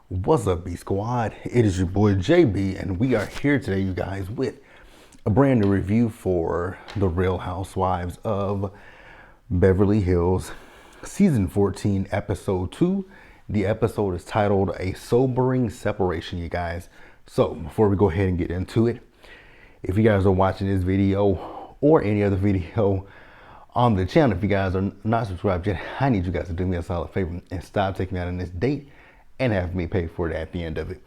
What's up, B Squad? It is your boy JB, and we are here today, you guys, with a brand new review for The Real Housewives of Beverly Hills, Season 14, Episode 2. The episode is titled A Sobering Separation, you guys. So, before we go ahead and get into it, if you guys are watching this video or any other video on the channel, if you guys are not subscribed yet, I need you guys to do me a solid favor and stop taking me out on this date and have me pay for it at the end of it.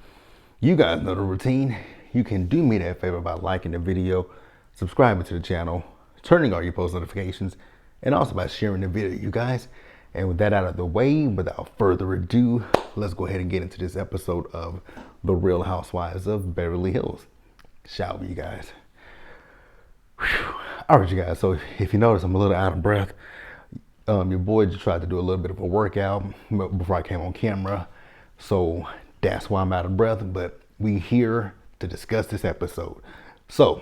You guys know the routine. You can do me that favor by liking the video, subscribing to the channel, turning on your post notifications, and also by sharing the video, you guys. And with that out of the way, without further ado, let's go ahead and get into this episode of The Real Housewives of Beverly Hills. Shall we, you guys? Whew. All right, you guys. So if you notice, I'm a little out of breath. Your boy just tried to do a little bit of a workout before I came on camera. So that's why I'm out of breath, but we here to discuss this episode. So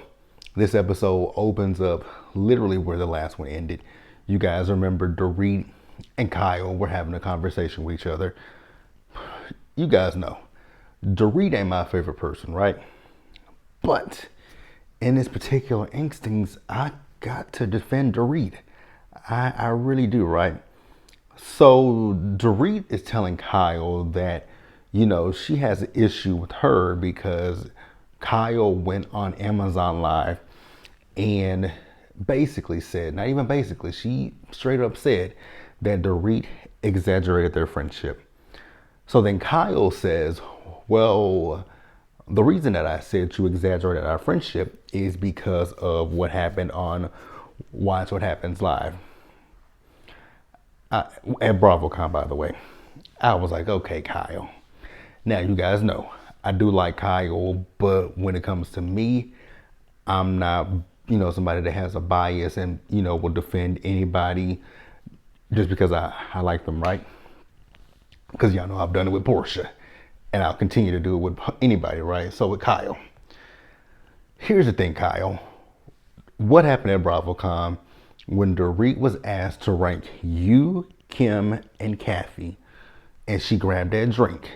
this episode opens up literally where the last one ended. You guys remember Dorit and Kyle were having a conversation with each other. You guys know, Dorit ain't my favorite person, right? But in this particular instance, I got to defend Dorit. I really do, right? So Dorit is telling Kyle that, you know, she has an issue with her because Kyle went on Amazon Live and basically said, not even basically, she straight up said that Dorit exaggerated their friendship. So then Kyle says, well, the reason that I said you exaggerated our friendship is because of what happened on Watch What Happens Live. At BravoCon, by the way. I was like, okay, Kyle. Now, you guys know, I do like Kyle, but when it comes to me, I'm not, somebody that has a bias and, will defend anybody just because I like them, right? Because y'all know I've done it with Portia, and I'll continue to do it with anybody, right? So with Kyle. Here's the thing, Kyle. What happened at BravoCon when Dorit was asked to rank you, Kim, and Kathy, and she grabbed that drink?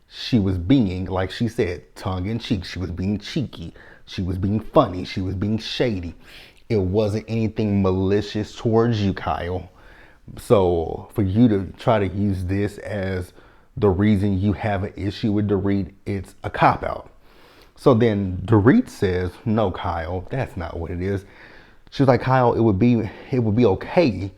She was being, like she said, tongue in cheek. She was being cheeky. She was being funny. She was being shady. It wasn't anything malicious towards you, Kyle. So for you to try to use this as the reason you have an issue with Dorit, it's a cop-out. So then Dorit says, no, Kyle, that's not what it is. She was like, Kyle, it would be okay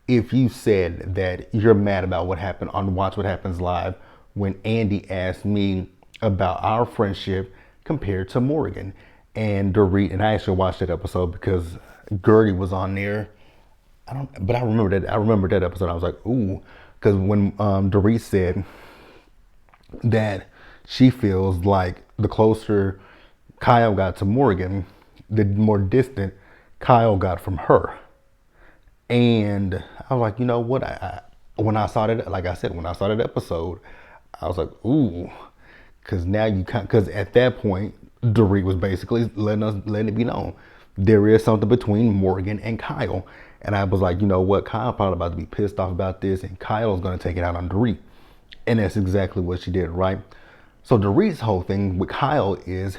if you said that you're mad about what happened on Watch What Happens Live when Andy asked me about our friendship compared to Morgan and Dorit. And I actually watched that episode because Gertie was on there. I remember that episode. I was like, ooh, because when Dorit said that she feels like the closer Kyle got to Morgan, the more distant Kyle got from her. And I was like, you know what? When I saw that, like I said, when I saw that episode, I was like, ooh, because now because at that point, Dorit was basically letting it be known there is something between Morgan and Kyle. And I was like, you know what? Kyle probably about to be pissed off about this, and Kyle's going to take it out on Dorit. And that's exactly what she did, right? So Dorit's whole thing with Kyle is,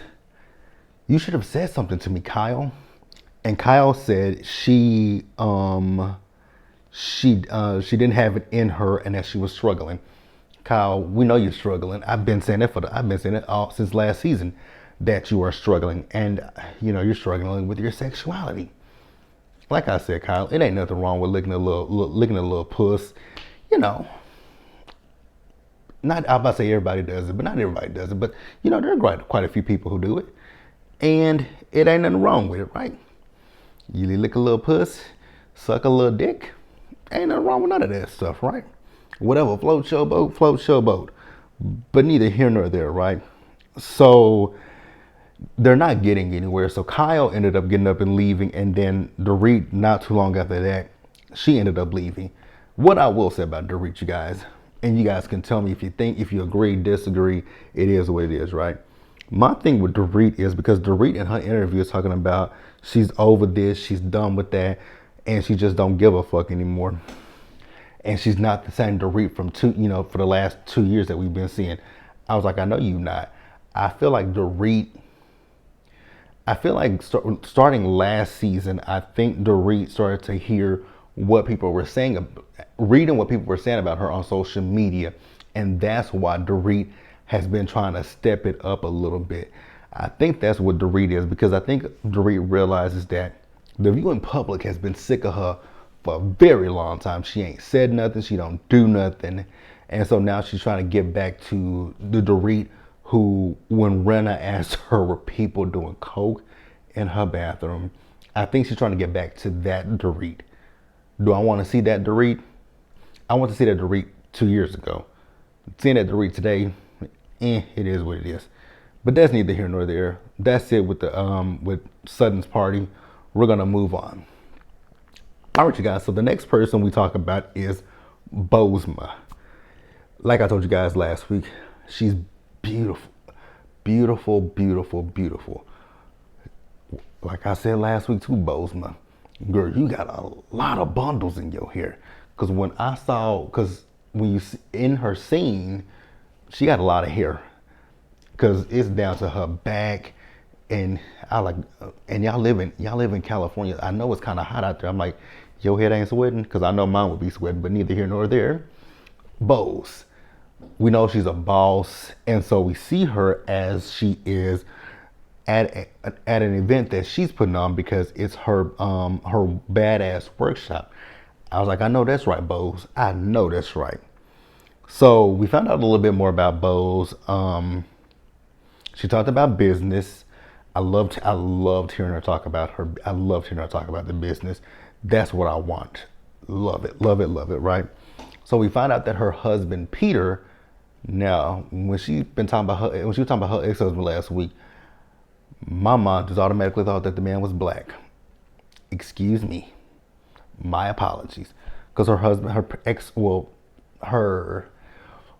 you should have said something to me, Kyle. And Kyle said she didn't have it in her and that she was struggling. Kyle, we know you're struggling. I've been saying it all since last season that you are struggling, and you're struggling with your sexuality. Like I said, Kyle, it ain't nothing wrong with licking a little puss. Not I'm about to say everybody does it, but not everybody does it. But there are quite a few people who do it, and it ain't nothing wrong with it, right? You lick a little puss, suck a little dick. Ain't nothing wrong with none of that stuff, right? Whatever floats your boat, floats your boat. But neither here nor there, right? So they're not getting anywhere. So Kyle ended up getting up and leaving, and then Dorit, not too long after that, she ended up leaving. What I will say about Dorit, you guys, and you guys can tell me if you agree, disagree, it is what it is, right? My thing with Dorit is because Dorit in her interview is talking about she's over this, she's done with that, and she just don't give a fuck anymore. And she's not the same Dorit from for the last 2 years that we've been seeing. I was like, I know you not. I feel like Dorit. I feel like starting last season, I think Dorit started to hear what people were saying, reading what people were saying about her on social media, and that's why Dorit has been trying to step it up a little bit. I think that's what Dorit is, because I think Dorit realizes that the viewing public has been sick of her for a very long time. She ain't said nothing. She don't do nothing. And so now she's trying to get back to the Dorit who, when Renna asked her, were people doing coke in her bathroom? I think she's trying to get back to that Dorit. Do I want to see that Dorit? I want to see that Dorit 2 years ago. Seeing that Dorit today, it is what it is. But that's neither here nor there. That's it with the with Sutton's party. We're gonna move on. All right, you guys. So the next person we talk about is Bozma. Like I told you guys last week, she's beautiful, beautiful, beautiful, beautiful. Like I said last week too, Bozma, girl, you got a lot of bundles in your hair. Cause when you in her scene, she got a lot of hair. Cause it's down to her back, and y'all live in California. I know it's kind of hot out there. I'm like, your head ain't sweating, cause I know mine would be sweating, but neither here nor there. Boz, we know she's a boss, and so we see her as she is at an event that she's putting on because it's her badass workshop. I was like, I know that's right, Boz. I know that's right. So we found out a little bit more about Boz. She talked about business. I loved hearing her talk about her. I loved hearing her talk about the business. That's what I want. Love it, love it, love it. Right. So we find out that her husband Peter. Now, when she was talking about her ex-husband last week, my mom just automatically thought that the man was black. Excuse me. My apologies. Because her husband,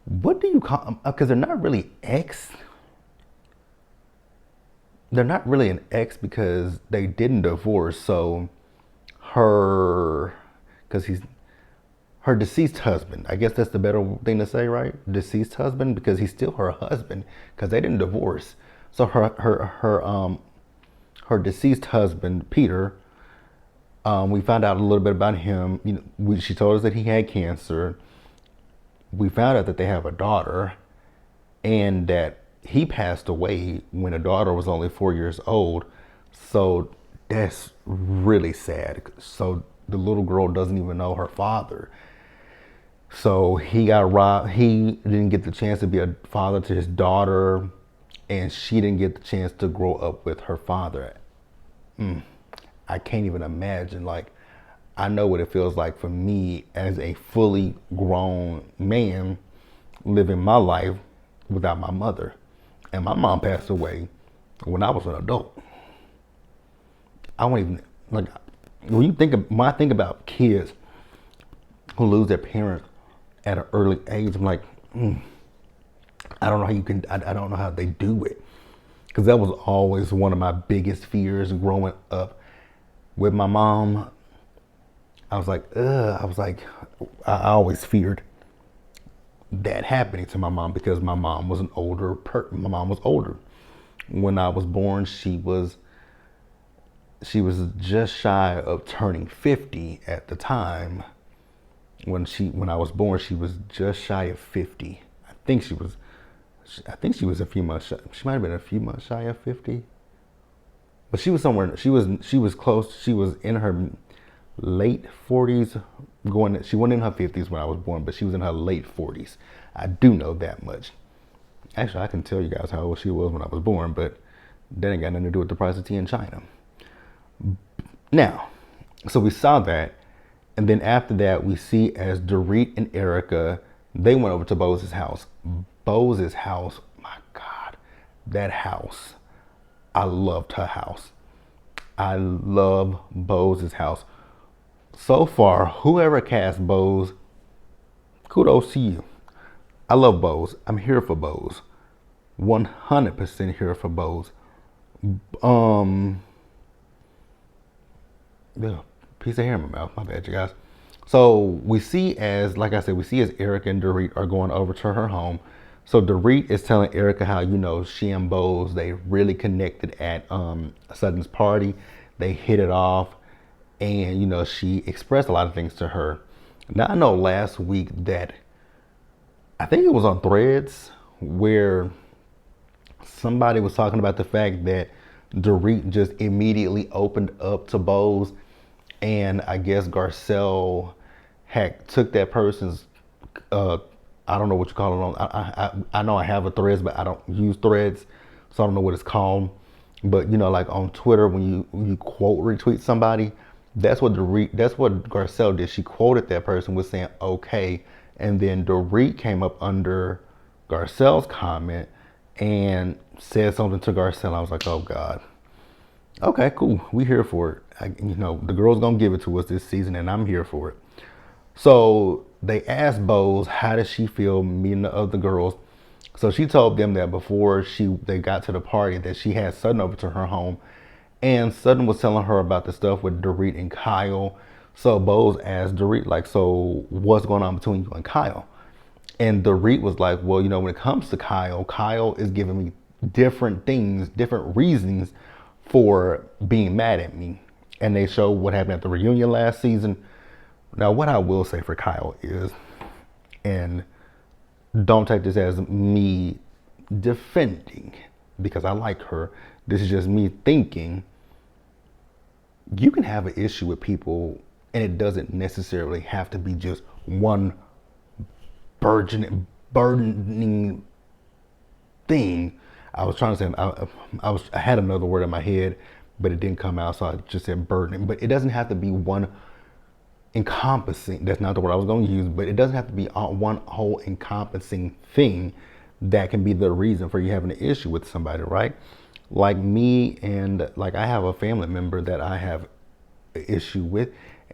what do you call them? Because they're not really ex. They're not really an ex because they didn't divorce. So because he's her deceased husband. I guess that's the better thing to say, right? Deceased husband, because he's still her husband because they didn't divorce. So her deceased husband, Peter, we found out a little bit about him. You know, she told us that he had cancer. We found out that they have a daughter, and that he passed away when the daughter was only 4 years old. So that's really sad. So the little girl doesn't even know her father. So he got robbed. He didn't get the chance to be a father to his daughter, and she didn't get the chance to grow up with her father. I can't even imagine. Like, I know what it feels like for me as a fully grown man living my life without my mother. And my mom passed away when I was an adult. I won't even, like, when I think about kids who lose their parents at an early age, I'm like, I don't know how you can, I don't know how they do it. Because that was always one of my biggest fears growing up with my mom. I always feared that happening to my mom because my mom was my mom was older. When I was born, she was just shy of turning 50 at the time. When I was born, she was just shy of 50. I think she was a few months shy. She might have been a few months shy of 50. But she was somewhere, she was close. She was in her late 40s, she wasn't in her 50s when I was born, but she was in her late 40s. I do know that much. Actually, I can tell you guys how old she was when I was born, but that ain't got nothing to do with the price of tea in China. Now, so we saw that, and then after that, we see as Dorit and Erica, they went over to Boz's house. Boz's house, my God, that house. I loved her house. I love Boz's house. So far, whoever cast Boz, kudos to you. I love Boz. I'm here for Boz. 100% here for Boz. Yeah, piece of hair in my mouth. My bad, you guys. So we see as, like I said, we see as Eric and Dorit are going over to her home. So Dorit is telling Erica how, she and Bose, they really connected at Sutton's party. They hit it off, and she expressed a lot of things to her. Now I know last week that I think it was on Threads where somebody was talking about the fact that Dorit just immediately opened up to Bose, and I guess Garcelle had took that person's I don't know what you call it on. I know I have a Threads, but I don't use Threads, so I don't know what it's called. But like on Twitter, when you quote retweet somebody, that's what Garcelle did. She quoted that person with saying okay, and then Dorit came up under Garcelle's comment and said something to Garcelle. I was like, oh God. Okay, cool. We here for it. The girl's gonna give it to us this season, and I'm here for it. So they asked Bose how does she feel meeting the other girls. So she told them that before they got to the party that she had Sutton over to her home, and Sutton was telling her about the stuff with Dorit and Kyle. So Bose asked Dorit, like, so what's going on between you and Kyle? And Dorit was like, well, when it comes to Kyle is giving me different things, different reasons for being mad at me. And they showed what happened at the reunion last season. Now, what I will say for Kyle is, and don't take this as me defending because I like her. This is just me thinking you can have an issue with people and it doesn't necessarily have to be just one burgeoning thing. I was trying to say, I had another word in my head, but it didn't come out, so I just said burdening. But it doesn't have to be one encompassing, that's not the word I was going to use, but it doesn't have to be one whole encompassing thing that can be the reason for you having an issue with somebody, right? Like me, and like I have a family member that I have an issue with,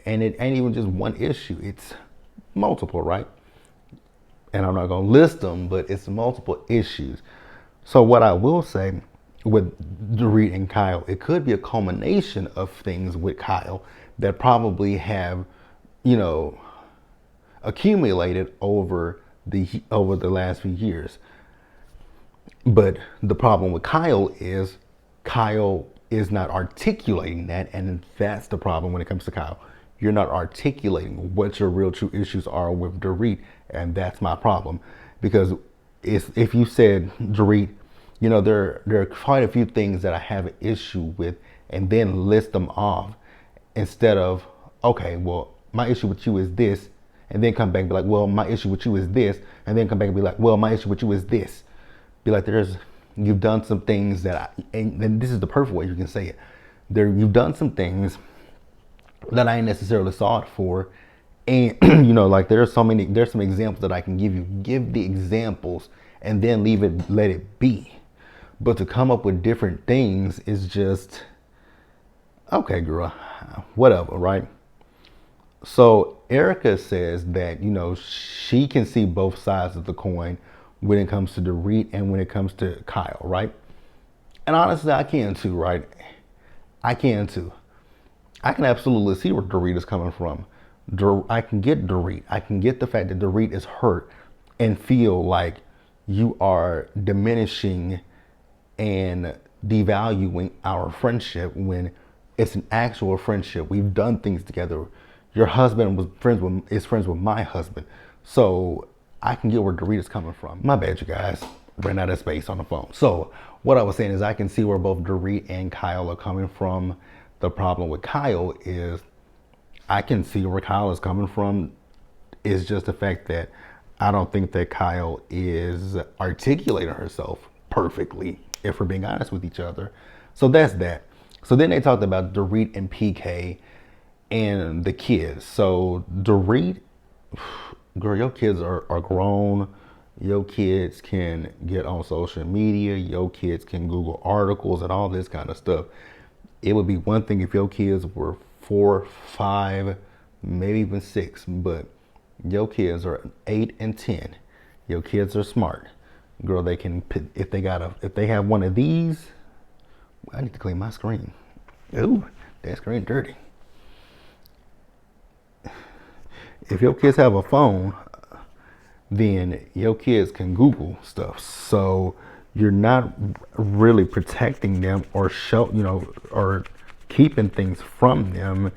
and it ain't even just one issue, it's multiple, right? And I'm not going to list them, but it's multiple issues. So what I will say with Dorit and Kyle, it could be a culmination of things with Kyle that probably have accumulated over the last few years. But the problem with Kyle is not articulating that, and that's the problem when it comes to Kyle. You're not articulating what your real true issues are with Dorit, and that's my problem. Because if you said, Dorit, there are quite a few things that I have an issue with, and then list them off instead of, okay, well, my issue with you is this, and then come back and be like, well, my issue with you is this, and then come back and be like, well, my issue with you is this. Be like, you've done some things and this is the perfect way you can say it. You've done some things that I ain't necessarily sought for, and like there's some examples that I can give you. Give the examples and then let it be. But to come up with different things is just, okay, girl, whatever, right? So Erica says that, she can see both sides of the coin when it comes to Dorit and when it comes to Kyle, right? And honestly, I can too, right? I can too. I can absolutely see where Dorit is coming from. I can get Dorit. I can get the fact that Dorit is hurt and feel like you are diminishing and devaluing our friendship when it's an actual friendship. We've done things together. Your husband is friends with my husband. So I can get where Dorit is coming from. My bad, you guys. Ran out of space on the phone. So what I was saying is I can see where both Dorit and Kyle are coming from. The problem with Kyle is I can see where Kyle is coming from. It's just the fact that I don't think that Kyle is articulating herself perfectly, if we're being honest with each other. So that's that. So then they talked about Dorit and PK and the kids. So Dorit, girl, your kids are grown. Your kids can get on social media. Your kids can Google articles and all this kind of stuff. It would be one thing if your kids were 4, 5, maybe even 6, but your kids are 8 and 10. Your kids are smart. Girl, they can, if they have one of these, I need to clean my screen. Ooh, that screen dirty. If your kids have a phone, then your kids can Google stuff. So you're not really protecting them or or keeping things from them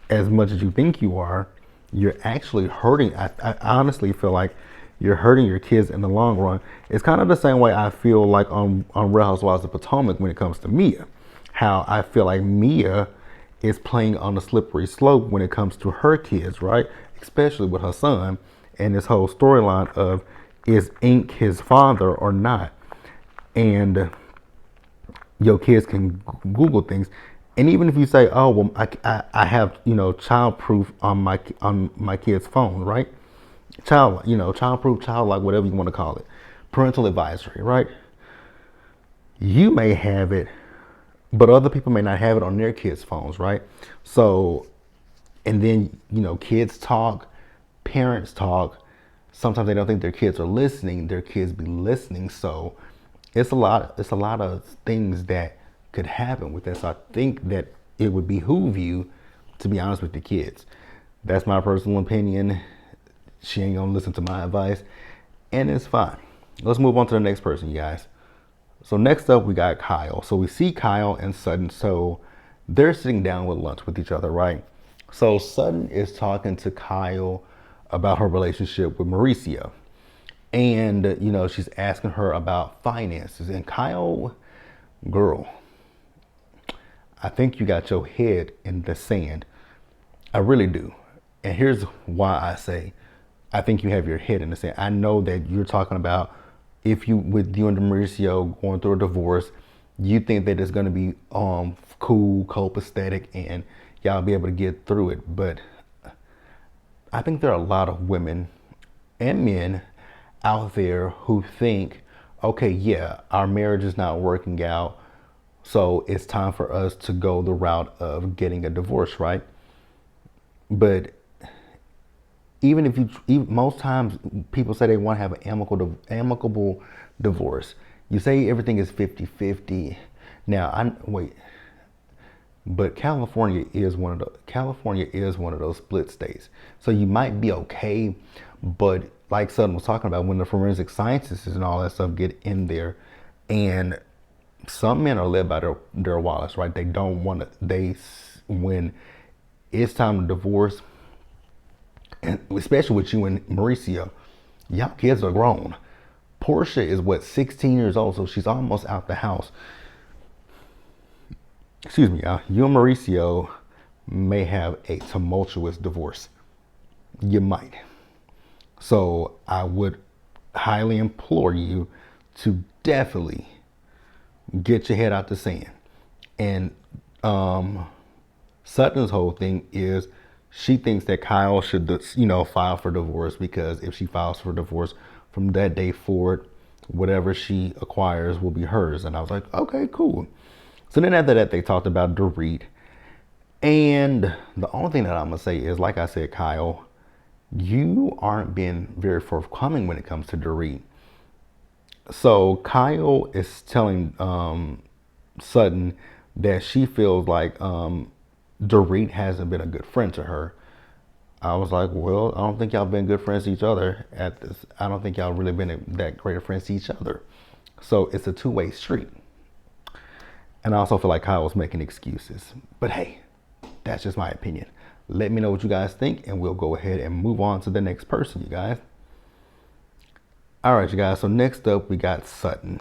as much as you think you are. You're actually hurting. I honestly feel like you're hurting your kids in the long run. It's kind of the same way I feel like on Real Housewives of Potomac when it comes to Mia. How I feel like Mia is playing on a slippery slope when it comes to her kids, right? Especially with her son and this whole storyline of, is Ink his father or not? And your kids can Google things. And even if you say, oh, well, I have, child proof on my kid's phone, right? Child proof, child like, whatever you want to call it. Parental advisory, right? You may have it, but other people may not have it on their kids' phones, right? So, and then, kids talk, parents talk. Sometimes they don't think their kids are listening. Their kids be listening. So it's a lot of things that could happen with this. So I think that it would behoove you to be honest with the kids. That's my personal opinion. She ain't gonna listen to my advice, and it's fine. Let's move on to the next person, you guys. So next up, we got Kyle. So we see Kyle and Sutton. So they're sitting down with lunch with each other, right? So Sutton is talking to Kyle about her relationship with Mauricio. And, she's asking her about finances. And Kyle, girl, I think you got your head in the sand. I really do. And here's why I say I think you have your head in the sand. I know that you're talking about with you and Mauricio going through a divorce, you think that it's going to be cool, copacetic, and y'all be able to get through it. But I think there are a lot of women and men out there who think, okay, yeah, our marriage is not working out, so it's time for us to go the route of getting a divorce, right? But even most times people say they want to have an amicable divorce. You say everything is 50-50. Now, but California is one of those split states. So you might be okay, but like Sutton was talking about, when the forensic scientists and all that stuff get in there, and some men are led by their wallets, right? They don't want to. When it's time to divorce, and especially with you and Mauricio, y'all kids are grown. Portia is 16 years old, so she's almost out the house. Excuse me, y'all. You and Mauricio may have a tumultuous divorce. You might. So I would highly implore you to definitely get your head out the sand. And Sutton's whole thing is she thinks that Kyle should, file for divorce, because if she files for divorce from that day forward, whatever she acquires will be hers. And I was like, okay, cool. So then after that, they talked about Dorit. And the only thing that I'm going to say is, like I said, Kyle, you aren't being very forthcoming when it comes to Dorit. So Kyle is telling Sutton that she feels like Dorit hasn't been a good friend to her. I was like, well, I don't think y'all been good friends to each other at this. I don't think y'all really been that great of friends to each other. So it's a two-way street. And I also feel like Kyle was making excuses. But hey, that's just my opinion. Let me know what you guys think, and we'll go ahead and move on to the next person, you guys. All right, you guys. So next up, we got Sutton.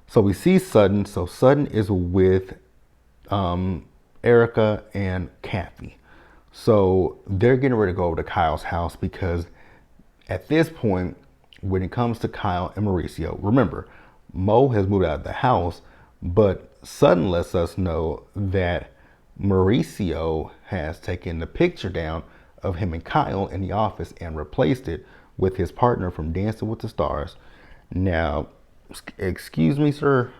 So we see Sutton. So Sutton is with Erica and Kathy. So they're getting ready to go over to Kyle's house, because at this point, when it comes to Kyle and Mauricio, remember, Mo has moved out of the house, but Sutton lets us know that Mauricio has taken the picture down of him and Kyle in the office and replaced it with his partner from Dancing with the Stars. Now, excuse me, sir.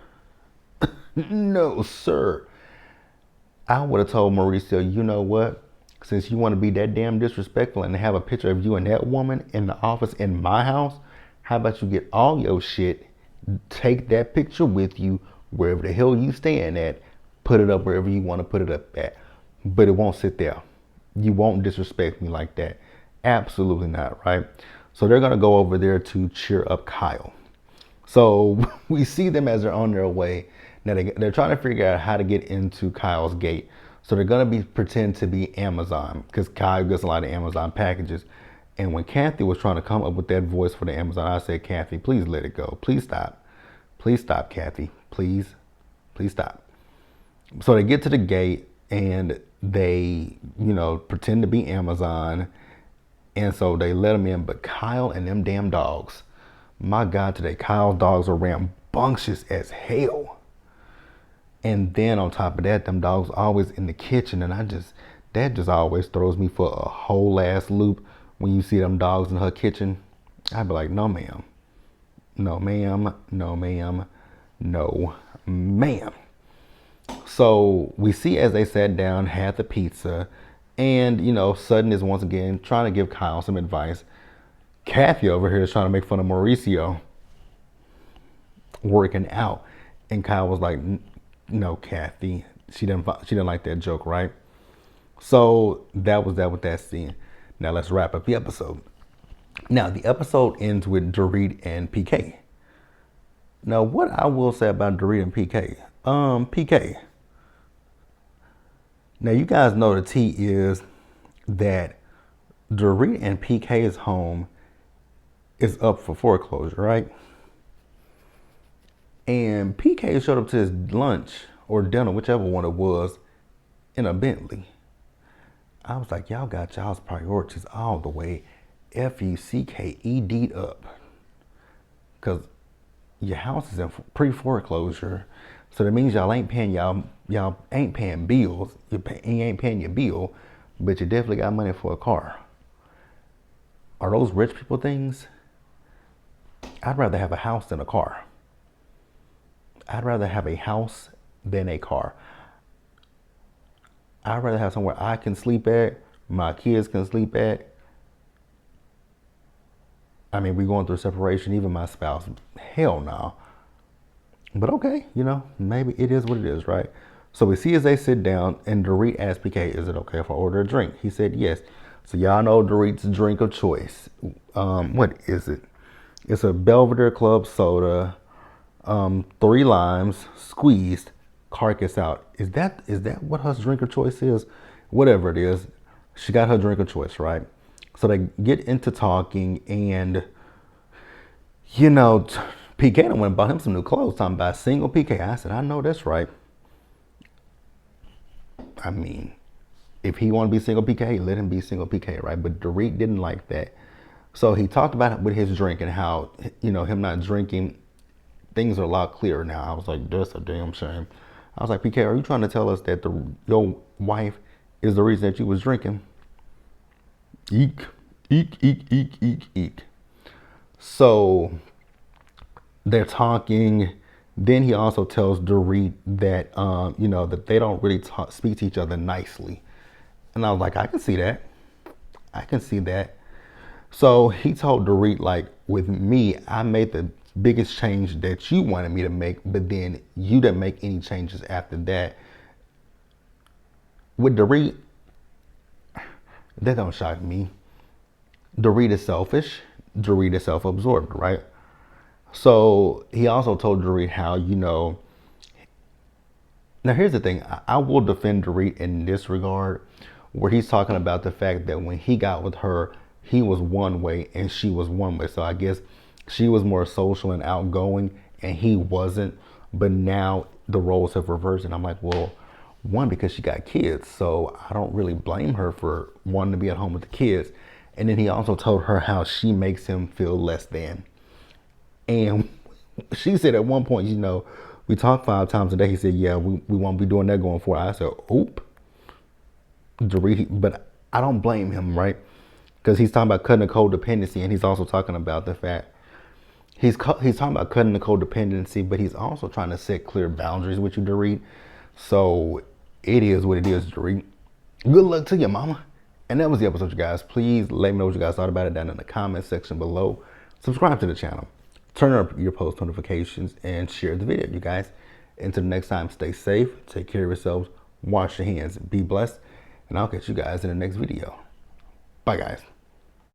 No, sir. I would have told Mauricio, you know what? Since you want to be that damn disrespectful and have a picture of you and that woman in the office in my house, how about you get all your shit, take that picture with you wherever the hell you staying at, put it up wherever you want to put it up at. But it won't sit there. You won't disrespect me like that. Absolutely not, right? So they're going to go over there to cheer up Kyle. So we see them as they're on their way. Now they're trying to figure out how to get into Kyle's gate. So they're going to pretend to be Amazon, because Kyle gets a lot of Amazon packages. And when Kathy was trying to come up with that voice for the Amazon, I said, Kathy, please let it go. Please stop. Please stop, Kathy. Please stop. So they get to the gate and they, pretend to be Amazon. And so they let them in. But Kyle and them damn dogs, my God, today, Kyle's dogs are rambunctious as hell. And then on top of that, them dogs always in the kitchen. And that just always throws me for a whole ass loop. When you see them dogs in her kitchen, I'd be like, no, ma'am. No, ma'am. No, ma'am. No, ma'am. So we see as they sat down, had the pizza, and, Sutton is once again trying to give Kyle some advice. Kathy over here is trying to make fun of Mauricio working out. And Kyle was like, no, Kathy. She didn't like that joke, right? So that was that with that scene. Now let's wrap up the episode. Now the episode ends with Dorit and PK. Now what I will say about Dorit and PK. PK. Now you guys know the tea is that Dorit and PK's home is up for foreclosure, right? And PK showed up to his lunch or dinner, whichever one it was, in a Bentley. I was like, y'all got y'all's priorities all the way FUCKED'd up. Because your house is in pre-foreclosure. So that means y'all ain't paying bills. You ain't paying your bill, but you definitely got money for a car. Are those rich people things? I'd rather have a house than a car. I'd rather have a house than a car. I'd rather have somewhere I can sleep at, my kids can sleep at. I mean, we're going through separation, even my spouse. Hell no. But okay, maybe it is what it is, right? So we see as they sit down, and Dorit asks PK, is it okay if I order a drink? He said yes. So y'all know Dorit's drink of choice. What is it? It's a Belvedere Club soda, 3 limes, squeezed, carcass out. Is that what her drink of choice is? Whatever it is, she got her drink of choice, right? So they get into talking, and PK went and bought him some new clothes, talking about single PK. I said, I know that's right. I mean, if he want to be single PK, let him be single PK, right? But Dorit didn't like that. So he talked about it with his drink and how, him not drinking, things are a lot clearer now. I was like, that's a damn shame. I was like, PK, are you trying to tell us that your wife is the reason that you was drinking? Eek, eek, eek, eek, eek, eek. So they're talking. Then he also tells Dorit that, that they don't really speak to each other nicely. And I was like, I can see that. I can see that. So he told Dorit, like, with me, I made the biggest change that you wanted me to make, but then you didn't make any changes after that. With Dorit, that don't shock me. Dorit is selfish. Dorit is self-absorbed, right? So he also told Dorit how, now here's the thing. I will defend Dorit in this regard, where he's talking about the fact that when he got with her, he was one way and she was one way. So I guess she was more social and outgoing and he wasn't. But now the roles have reversed. And I'm like, well, one, because she got kids. So I don't really blame her for wanting to be at home with the kids. And then he also told her how she makes him feel less than. And she said at one point, we talk 5 times a day. He said, yeah, we won't be doing that going forward. I said, oop. Dorit, but I don't blame him, right? Because he's talking about cutting the codependency, and he's also talking about the fact he's talking about cutting the codependency, but he's also trying to set clear boundaries with you, Dorit. So it is what it is, Dorit. Good luck to you, mama. And that was the episode, you guys. Please let me know what you guys thought about it down in the comment section below. Subscribe to the channel, turn on your post notifications, and share the video, you guys. Until the next time, stay safe, take care of yourselves, wash your hands, be blessed, and I'll catch you guys in the next video. Bye, guys.